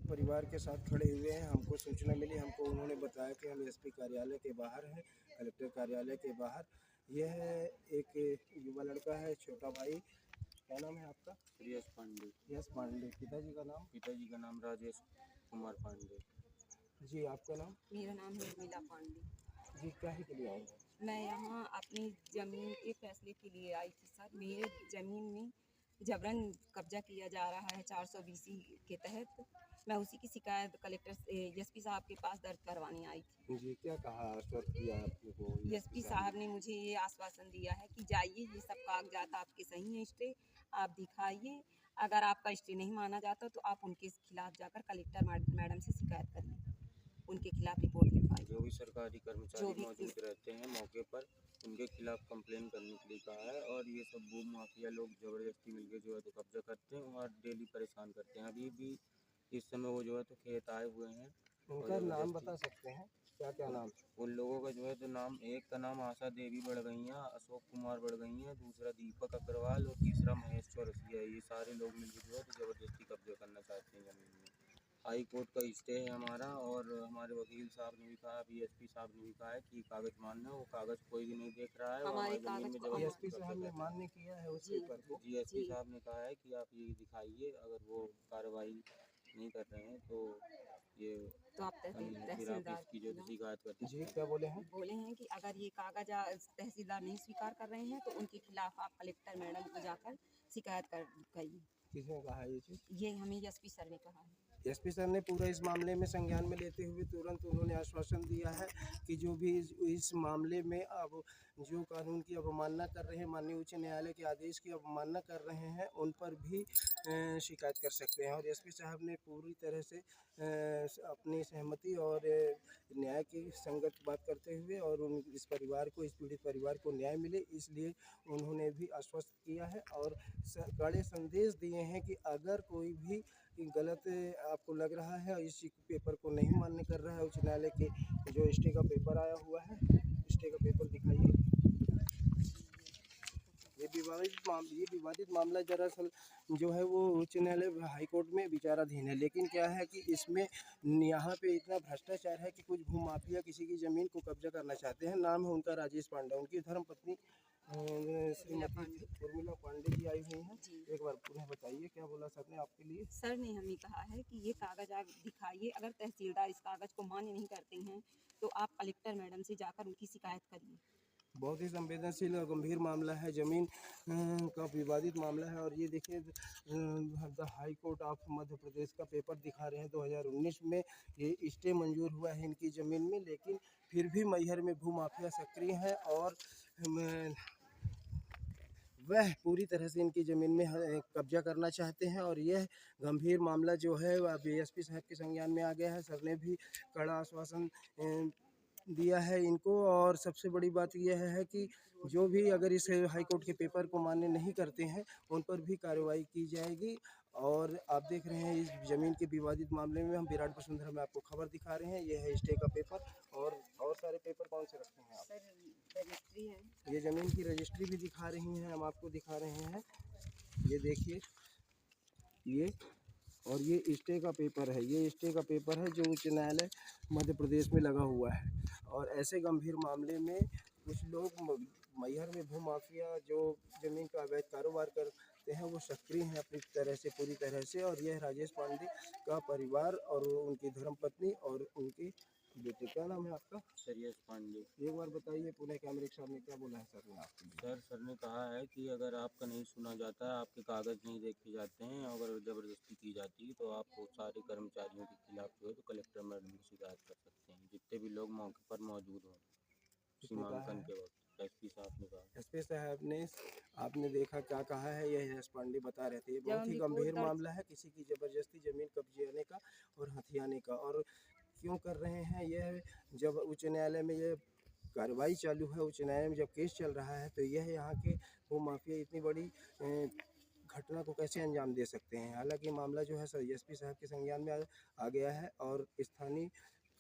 परिवार के साथ खड़े हुए हैं। हमको सूचना मिली, हमको उन्होंने बताया कि हम एसपी कार्यालय के बाहर हैं, कलेक्टर कार्यालय के बाहर। यह एक युवा लड़का है, छोटा भाई। क्या नाम है आपका? यश पांडे। यश पांडे। पिताजी का नाम? पिताजी का नाम राजेश कुमार पांडे। जी, आपका नाम? मेरा नाम है उर्मिला पांडे। जी, काहे के लिए आए हैं? मैं यहाँ अपनी ज़मीन के फैसले के लिए आई थी सर। मेरे ज़मीन में जबरन कब्जा किया जा रहा है 420 के तहत। मैं उसी की शिकायत कलेक्टर एसपी साहब के पास दर्ज करवाने आई थी। जी, क्या कहा, आश्वस्त किया आपको एसपी साहब ने मुझे ये आश्वासन दिया है कि जाइए, ये सब कागजात आपके सही हैं, स्टे आप दिखाइए। अगर आपका स्टे नहीं माना जाता तो आप उनके खिलाफ जाकर कलेक्टर मैडम से शिकायत करिए, उनके खिलाफ रिपोर्ट लिखवाइए। जो भी सरकारी कर्मचारी मौजूद रहते हैं मौके पर, उनके खिलाफ कंप्लेन करने के लिए कहा है। और ये सब भू माफिया लोग ज़बरदस्ती मिलकर जो है तो कब्जा करते हैं और डेली परेशान करते हैं। अभी भी इस समय वो जो है तो खेत आए हुए हैं। उनका नाम बता सकते हैं? क्या क्या नाम? उन लोगों का जो है तो नाम, एक का नाम आशा देवी बड़गैया, अशोक कुमार बड़गैया, दूसरा दीपक अग्रवाल और तीसरा महेश चौरसिया। ये सारे लोग मिलकर जो है तो ज़बरदस्ती कब्जा करना चाहते हैं ज़मीन में। हाई कोर्ट का स्टे है हमारा, और हमारे वकील साहब ने भी कहा, अभी एसपी साहब ने भी कहा है कि कागज़ मानना, वो कागज़ कोई भी नहीं देख रहा है। वो हमारे हमारी ज़मीन में कागज़ को ज़बरदस्ती एसपी साहब ने मान्य किया है उस जी। पेपर को? जी, एसपी साहब ने कहा है कि आप ये दिखाइए। अगर वो कार्रवाई नहीं कर रहे हैं तो ये तो आप फिर आप तहसीलदार इसकी जो है शिकायत कर सकते जी, हैं। क्या बोले हैं? बोले हैं कि अगर ये कागज तहसीलदार नहीं स्वीकार कर रहे हैं तो उनके खिलाफ आप कलेक्टर मैडम को जाकर शिकायत कर करिए। किसने कहा ये चीज़? ये हमें एसपी सर ने कहा है। एसपी सर ने पूरा इस मामले में संज्ञान में लेते हुए तुरंत उन्होंने आश्वासन दिया है कि जो भी इस मामले में अब जो कानून की अवमानना कर रहे हैं, माननीय उच्च न्यायालय के आदेश की अवमानना कर रहे हैं, उन पर भी शिकायत कर सकते हैं। और एसपी साहब ने पूरी तरह से अपनी सहमति और न्याय की संगत बात करते हुए और इस परिवार को, इस पीड़ित परिवार को न्याय मिले, इसलिए उन्होंने भी आश्वस्त किया है और कड़े संदेश दिए हैं कि अगर कोई भी गलत आपको लग रहा है और इस पेपर को नहीं मान्य कर रहा है, उच्च न्यायालय के जो स्टे का पेपर आया हुआ है, स्टे का पेपर दिखाइए। ये विवादित मामला दरअसल जो है वो उच्च न्यायालय हाई कोर्ट में विचाराधीन है। लेकिन क्या है कि इसमें यहाँ पे इतना भ्रष्टाचार है कि कुछ भूमाफिया किसी की ज़मीन को कब्जा करना चाहते हैं। नाम है उनका राजेश पांडे, उनकी धर्मपत्नी श्रीमती उर्मिला पांडे जी आई हुई हैं। एक बार पुनः बताइए, क्या बोला सर ने आपके लिए? सर ने हमें कहा है कि ये कागज आप दिखाइए, अगर तहसीलदार इस कागज को मान्य नहीं करते हैं तो आप कलेक्टर मैडम से जाकर उनकी शिकायत करिए। बहुत ही संवेदनशील और गंभीर मामला है, ज़मीन का विवादित मामला है। और ये देखिए the high court of Madhya Pradesh का पेपर दिखा रहे हैं। 2019 में ये स्टे मंजूर हुआ है इनकी ज़मीन में, लेकिन फिर भी मैहर में भूमाफिया सक्रिय है और वह पूरी तरह से इनकी ज़मीन में कब्जा करना चाहते हैं। और यह गंभीर मामला जो है वह एसपी साहब के संज्ञान में आ गया है। सर ने भी कड़ा आश्वासन दिया है इनको। और सबसे बड़ी बात यह है कि जो भी अगर इस हाई कोर्ट के पेपर को मान्य नहीं करते हैं, उन पर भी कार्रवाई की जाएगी। और आप देख रहे हैं इस ज़मीन के विवादित मामले में हम विराट वसुंधरा में आपको खबर दिखा रहे हैं। यह है स्टे का पेपर और सारे पेपर कौन से रखते हैं आप? सर रजिस्ट्री है, ये ज़मीन की रजिस्ट्री भी दिखा रही हैं, हम आपको दिखा रहे हैं। ये देखिए, ये और ये स्टे का पेपर है। ये स्टे का पेपर है जो उच्च न्यायालय मध्य प्रदेश में लगा हुआ है। और ऐसे गंभीर मामले में कुछ लोग मैहर में भूमाफिया जो ज़मीन का अवैध कारोबार करते हैं वो सक्रिय हैं अपनी तरह से, पूरी तरह से। और यह राजेश पांडे का परिवार और उनकी धर्मपत्नी और उनके बेटे। क्या नाम है आपका? यश पांडे। एक बार बताइए पुणे कैमरे के सामने, क्या बोला है सर ने आपके लिए? सर ने कहा है कि अगर आपका नहीं सुना जाता है, आपके कागज़ नहीं देखे जाते हैं, अगर ज़बरदस्ती की जाती है तो आप सारे कर्मचारियों के खिलाफ जो है तो कलेक्टर मैडम की शिकायत कर सकते हैं, जितने भी लोग मौके पर मौजूद हों सीमांकन के वक्त। एसपी साहब ने कहा। एसपी साहब ने, आपने देखा क्या कहा है, यह यश पांडे बता रहे थे। ये जब बहुत हम ही रिपोर्ट गंभीर दर्ज मामला है, किसी की ज़बरदस्ती ज़मीन कब्जाने का और हथियाने का। और क्यों कर रहे हैं यह, जब उच्च न्यायालय में यह कार्रवाई चालू है, उच्च न्यायालय में जब केस चल रहा है, तो यह यहाँ के वो माफिया इतनी बड़ी घटना को कैसे अंजाम दे सकते हैं। हालांकि मामला जो है सर एसपी साहब के संज्ञान में आ गया है और स्थानीय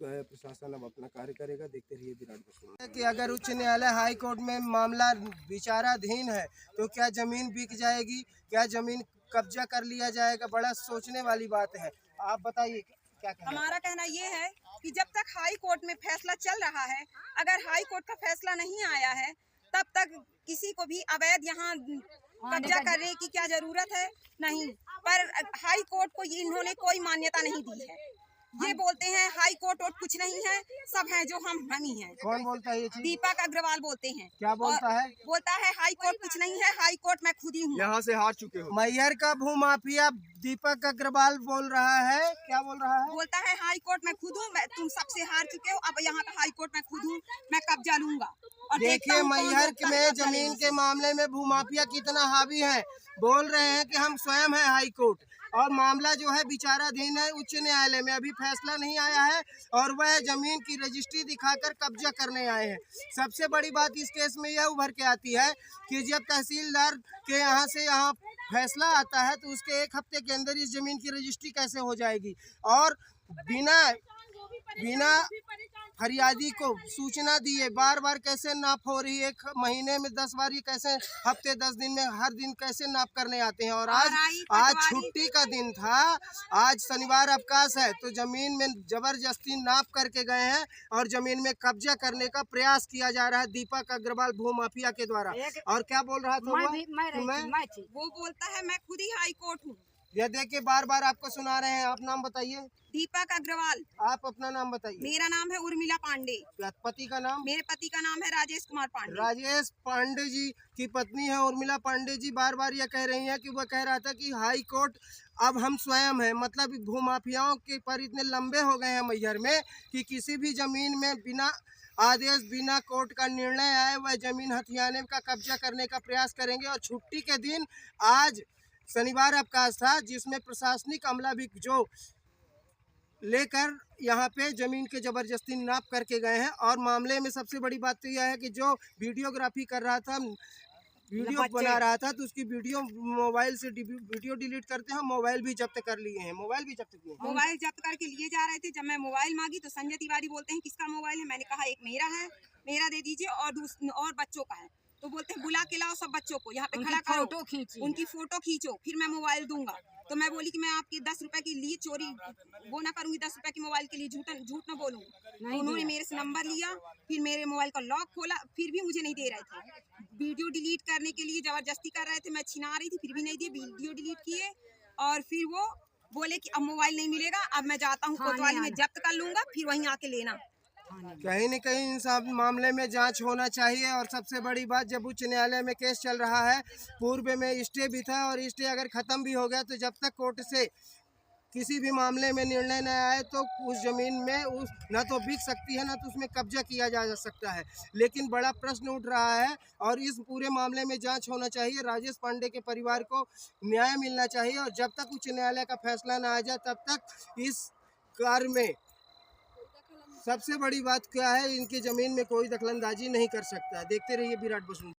प्रशासन अब अपना कार्य करेगा। देखते रहिए विराट बसुन। कि अगर उच्च न्यायालय हाई कोर्ट में मामला विचाराधीन है तो क्या जमीन बिक जाएगी, क्या जमीन कब्जा कर लिया जाएगा? बड़ा सोचने वाली बात है। आप बताइए क्या कहना है? हमारा कहना ये है कि जब तक हाई कोर्ट में फैसला चल रहा है, अगर हाई कोर्ट का फैसला नहीं आया है तब तक किसी को भी अवैध यहाँ कब्जा करने की क्या जरूरत है? नहीं। पर हाई कोर्ट को इन्होंने कोई मान्यता नहीं दी है। ये बोलते हैं हाई कोर्ट और कुछ नहीं है, सब है जो हम ही हैं। कौन बोलता है ये चीज? दीपक अग्रवाल बोलते हैं। क्या बोलता है? बोलता है हाई कोर्ट कुछ नहीं है, हाई कोर्ट मैं खुद ही हूँ। यहाँ से हार चुके हो। मैहर का भूमाफिया दीपक अग्रवाल बोल रहा है। क्या बोल रहा है? बोलता है हाई कोर्ट मैं खुद हूँ, तुम सबसे हार चुके हो, अब यहाँ का हाई कोर्ट मैं खुद हूँ, मैं कब्जा लूंगा। और देखिए मैहर में जमीन के मामले में भूमाफिया कितना हावी है। बोल रहे हैं कि हम स्वयं है हाई कोर्ट, और मामला जो है विचाराधीन है उच्च न्यायालय में, अभी फैसला नहीं आया है और वह जमीन की रजिस्ट्री दिखाकर कब्जा करने आए हैं। सबसे बड़ी बात इस केस में यह उभर के आती है कि जब तहसीलदार के यहाँ से यहाँ फैसला आता है तो उसके एक हफ्ते के अंदर इस जमीन की रजिस्ट्री कैसे हो जाएगी, और बिना फरियादी को सूचना दिए बार बार कैसे नाप हो रही है। एक महीने में 10 बार, ये कैसे हफ्ते 10 दिन में हर दिन कैसे नाप करने आते हैं। और आज छुट्टी का दिन था, आज शनिवार अवकाश है, तो जमीन में जबरदस्ती नाप करके गए हैं और जमीन में कब्जा करने का प्रयास किया जा रहा है दीपक अग्रवाल भूमाफिया के द्वारा। और क्या बोल रहा था वो बोलता है मैं खुद ही हाई कोर्ट हूँ। यह देखिए बार बार आपको सुना रहे हैं। आप नाम बताइए। दीपक अग्रवाल। आप अपना नाम बताइए। मेरा नाम है उर्मिला पांडे। पति का नाम? मेरे पति का नाम है राजेश कुमार पांडे। राजेश पांडे जी की पत्नी है उर्मिला पांडे जी। बार बार यह कह रही हैं कि वह कह रहा था कि हाई कोर्ट अब हम स्वयं हैं, मतलब भूमाफियाओं के पर इतने लंबे हो गए हैं मैहर में कि किसी भी जमीन में बिना आदेश, बिना कोर्ट का निर्णय आए वह जमीन हथियाने का कब्जा करने का प्रयास करेंगे। और छुट्टी के दिन आज शनिवार अवकाश था, जिसमें प्रशासनिक अमला भी जो लेकर यहाँ पे जमीन के जबरदस्ती नाप करके गए हैं। और मामले में सबसे बड़ी बात तो यह है कि जो वीडियोग्राफी कर रहा था, वीडियो बना रहा था, तो उसकी वीडियो मोबाइल से वीडियो डिलीट करते हैं, मोबाइल भी जब्त कर लिए हैं। मोबाइल भी जब्त किए हैं। मोबाइल जब्त करके लिए जा रहे थे। जब मैं मोबाइल मांगी तो संजय तिवारी बोलते हैं किसका मोबाइल है? मैंने कहा एक मेरा है, मेरा दे दीजिए, और बच्चों का है। तो बोलते हैं बुला के लाओ सब बच्चों को, यहाँ पे खड़ा करो, उनकी फोटो खींचो, फिर मैं मोबाइल दूंगा। तो मैं बोली कि मैं आपकी 10 रुपए के लिए चोरी वो ना करूंगी, 10 रुपए की मोबाइल के लिए झूठ ना बोलूंगी। तो उन्होंने मेरे से नंबर लिया, फिर मेरे मोबाइल का लॉक खोला, फिर भी मुझे नहीं दे रहे थे। वीडियो डिलीट करने के लिए जबरदस्ती कर रहे थे, मैं छिना रही थी, फिर भी नहीं दिए। वीडियो डिलीट किए और फिर वो बोले कि अब मोबाइल नहीं मिलेगा, अब मैं जाता हूँ कोतवाली में जब्त कर लूंगा, फिर वहीं आके लेना। कहीं न कहीं इन सब मामले में जांच होना चाहिए। और सबसे बड़ी बात, जब उच्च न्यायालय में केस चल रहा है, पूर्व में स्टे भी था, और स्टे अगर ख़त्म भी हो गया तो जब तक कोर्ट से किसी भी मामले में निर्णय न आए तो उस ज़मीन में न तो बिक सकती है, न तो उसमें कब्जा किया जा सकता है। लेकिन बड़ा प्रश्न उठ रहा है और इस पूरे मामले में जांच होना चाहिए। राजेश पांडे के परिवार को न्याय मिलना चाहिए, और जब तक उच्च न्यायालय का फैसला न आ जाए तब तक इस कार्य में सबसे बड़ी बात क्या है, इनकी ज़मीन में कोई दखलंदाजी नहीं कर सकता। देखते रहिए विराट बसुन।